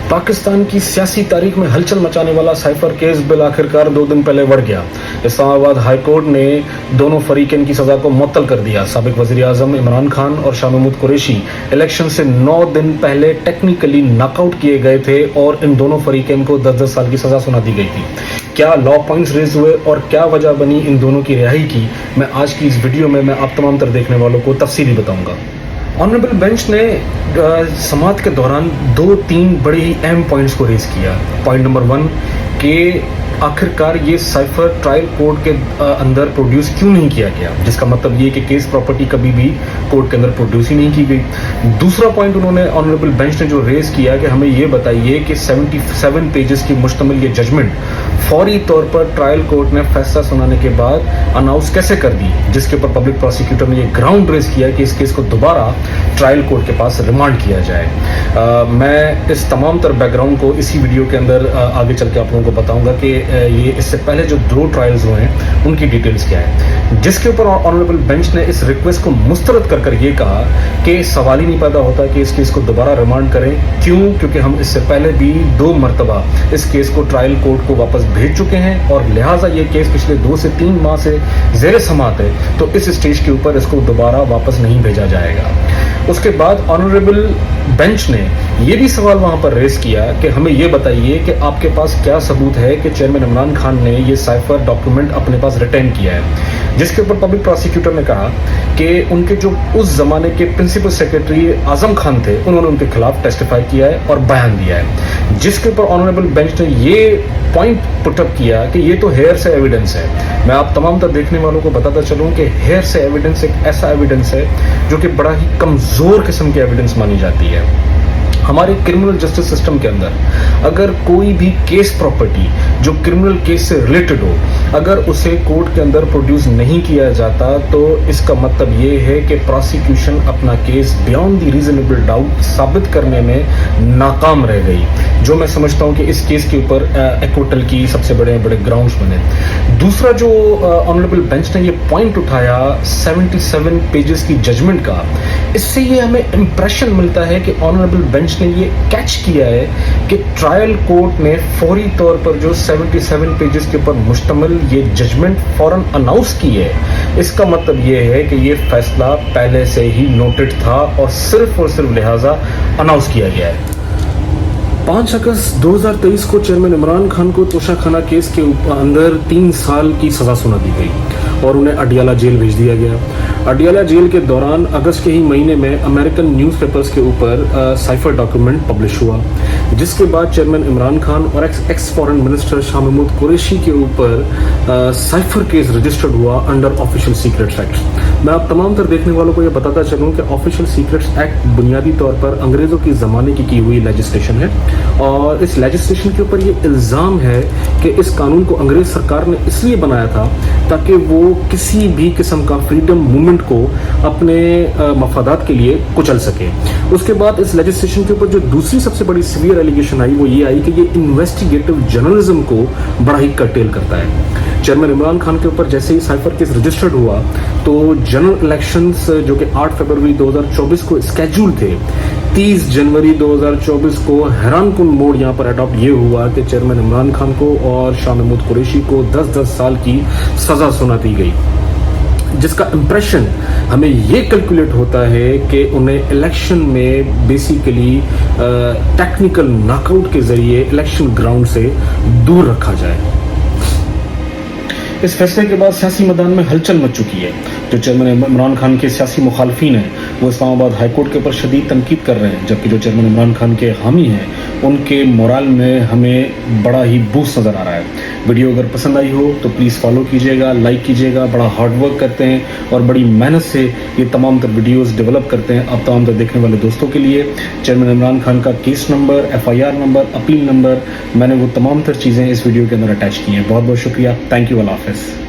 पाकिस्तान की सियासी तारीख में हलचल मचाने वाला साइफर केस बिल आखिरकार 2 दिन पहले बढ़ गया। इस्लामाबाद हाई कोर्ट ने दोनों फरीकैन की सजा को मुअत्तल कर दिया। साबिक वजीर आजम इमरान खान और शाह महमूद कुरैशी इलेक्शन से 9 दिन पहले टेक्निकली नॉकआउट किए गए थे और इन दोनों फरीकैन को 10-10 साल की सजा सुना दी गई थी। क्या लॉ पॉइंट्स रेज हुए और क्या वजह बनी इन दोनों की रिहाई की, मैं आज की इस वीडियो में मैं आप तमाम तर देखने वालों को तफसीली बताऊंगा। ऑनरेबल बेंच ने समाअत के दौरान 2-3 बड़े ही अहम पॉइंट्स को रेज किया। पॉइंट नंबर 1 कि आखिरकार ये साइफर ट्रायल कोर्ट के अंदर प्रोड्यूस क्यों नहीं किया गया, जिसका मतलब ये कि केस प्रॉपर्टी कभी भी कोर्ट के अंदर प्रोड्यूस ही नहीं की गई। दूसरा पॉइंट उन्होंने ऑनरेबल बेंच ने जो रेज किया कि हमें ये बताइए कि 77 पेजेस की मुश्तमिल ये जजमेंट फौरी तौर पर ट्रायल कोर्ट ने फैसला सुनाने के बाद अनाउंस कैसे कर दी, जिसके ऊपर पब्लिक प्रोसिक्यूटर ने ये ग्राउंड रेज किया कि इस केस को दोबारा ट्रायल कोर्ट के पास रिमांड किया जाए। मैं इस तमाम तर बैकग्राउंड को इसी वीडियो के अंदर आगे चल के आप लोगों को बताऊंगा कि ये इससे पहले जो 2 ट्रायल्स हुए हैं उनकी डिटेल्स क्या है, जिसके ऊपर ऑनरेबल बेंच ने इस रिक्वेस्ट को मुस्तरद कर ये कहा कि सवाल ही नहीं पैदा होता कि इस केस को दोबारा रिमांड करें। क्यों? क्योंकि हम इससे पहले भी 2 मरतबा इस केस को ट्रायल कोर्ट को वापस भेज चुके हैं और लिहाजा ये केस पिछले 2 से 3 माह से ज़ेर समाअत है, तो इस स्टेज के ऊपर इसको दोबारा वापस नहीं भेजा जाएगा। उसके बाद ऑनरेबल बेंच ने ये भी सवाल वहां पर रेस किया कि हमें ये बताइए कि आपके पास क्या सबूत है कि चेयरमैन इमरान खान ने ये साइफर डॉक्यूमेंट अपने पास रिटेन किया है, जिसके ऊपर पब्लिक प्रोसिक्यूटर ने कहा कि उनके जो उस जमाने के प्रिंसिपल सेक्रेटरी आजम खान थे उन्होंने उनके खिलाफ टेस्टिफाई किया है और बयान दिया है, जिसके ऊपर ऑनरेबल बेंच ने ये पॉइंट पुटअप किया कि ये तो हेयर से एविडेंस है। मैं आप तमाम तक देखने वालों को बताता चलूं कि हेयर से एविडेंस एक ऐसा एविडेंस है जो कि बड़ा ही कमजोर किस्म की एविडेंस मानी जाती है। हमारे क्रिमिनल जस्टिस सिस्टम के अंदर अगर कोई भी केस प्रॉपर्टी जो क्रिमिनल केस से रिलेटेड हो, अगर उसे कोर्ट के अंदर प्रोड्यूस नहीं किया जाता तो इसका मतलब ये है कि प्रोसिक्यूशन अपना case beyond the reasonable doubt साबित करने में नाकाम रह गई, जो मैं समझता हूं कि इस केस के ऊपर एक्विटल की सबसे बड़े ग्राउंड्स बने। दूसरा जो ऑनरेबल बेंच ने ये पॉइंट उठाया 77 पेजेस की जजमेंट का, इससे ये हमें इंप्रेशन मिलता है कि ऑनरेबल बेंच ने ये कैच किया है कि ट्रायल कोर्ट ने फौरी तौर पर जो 77 पेजेस के ऊपर मुश्तमिल ये जजमेंट फौरन अनाउंस की है, इसका मतलब ये है कि ये फैसला पहले से ही नोटेड था और सिर्फ लिहाजा अनाउंस किया गया है। 5 अगस्त 2023 को चेयरमैन इमरान खान को तोशाखाना केस के अंदर 3 साल की सजा सुना दी गई और उन्हें अडियाला जेल भेज दिया गया। अडियाला जेल के दौरान अगस्त के ही महीने में अमेरिकन न्यूज़पेपर्स के ऊपर साइफर डॉक्यूमेंट पब्लिश हुआ, जिसके बाद चेयरमैन इमरान खान और ex foreign minister Shah Mahmood Qureshi के ऊपर साइफर केस रजिस्टर्ड हुआ अंडर ऑफिशियल सीक्रेट्स एक्ट। मैं आप तमाम तर देखने वालों को यह बताता चलूँ कि ऑफिशियल सीक्रेट्स एक्ट बुनियादी तौर पर अंग्रेज़ों की ज़माने की हुई लेजिस्लेशन है और इस लेजिस्लेशन के ऊपर ये इल्ज़ाम है कि इस कानून को अंग्रेज़ सरकार ने इसलिए बनाया था ताकि वो किसी भी किस्म का फ्रीडम मूवमेंट को अपने मफादात के लिए कुचल सके। उसके बाद इस लेजिस्लेशन के ऊपर जो दूसरी सबसे बड़ी सीवियर एलिगेशन आई वो ये आई कि ये इन्वेस्टिगेटिव जर्नलिज्म को बड़ा ही कर्टेल करता है। चेयरमैन इमरान खान के ऊपर जैसे ही साइफर केस रजिस्टर्ड हुआ तो जनरल इलेक्शंस जो कि 8 फरवरी 2024 को स्केड्यूल थे, 30 जनवरी 2024 को हैरानकुन मोड़ यहाँ पर अडॉप्ट ये हुआ कि चेयरमैन इमरान खान को और शाह महमूद कुरैशी को 10-10 साल की सजा सुना दी गई, जिसका इंप्रेशन हमें ये कैलकुलेट होता है कि उन्हें इलेक्शन में बेसिकली टेक्निकल नॉकआउट के जरिए इलेक्शन ग्राउंड से दूर रखा जाए। इस फैसले के बाद सियासी मैदान में हलचल मच चुकी है। जो चेयरमैन इमरान खान के सियासी मुखालफिन हैं वो इस्लामाबाद हाई कोर्ट के ऊपर शदीद तनकीद कर रहे हैं, जबकि जो चेयरमैन इमरान खान के हामी हैं उनके मोरल में हमें बड़ा ही बूस्ट नज़र आ रहा है। वीडियो अगर पसंद आई हो तो प्लीज़ फॉलो कीजिएगा, लाइक कीजिएगा। बड़ा हार्ड वर्क करते हैं और बड़ी मेहनत से ये तमाम तर वीडियोज़ डेवलप करते हैं आप तमाम तर देखने वाले दोस्तों के लिए। चेयरमैन इमरान खान का case number, FIR number, appeal number, मैंने वो तमाम तर चीज़ें इस वीडियो के अंदर अटैच की हैं। बहुत बहुत शुक्रिया। Thank you. अल्लाह हाफ़िज़।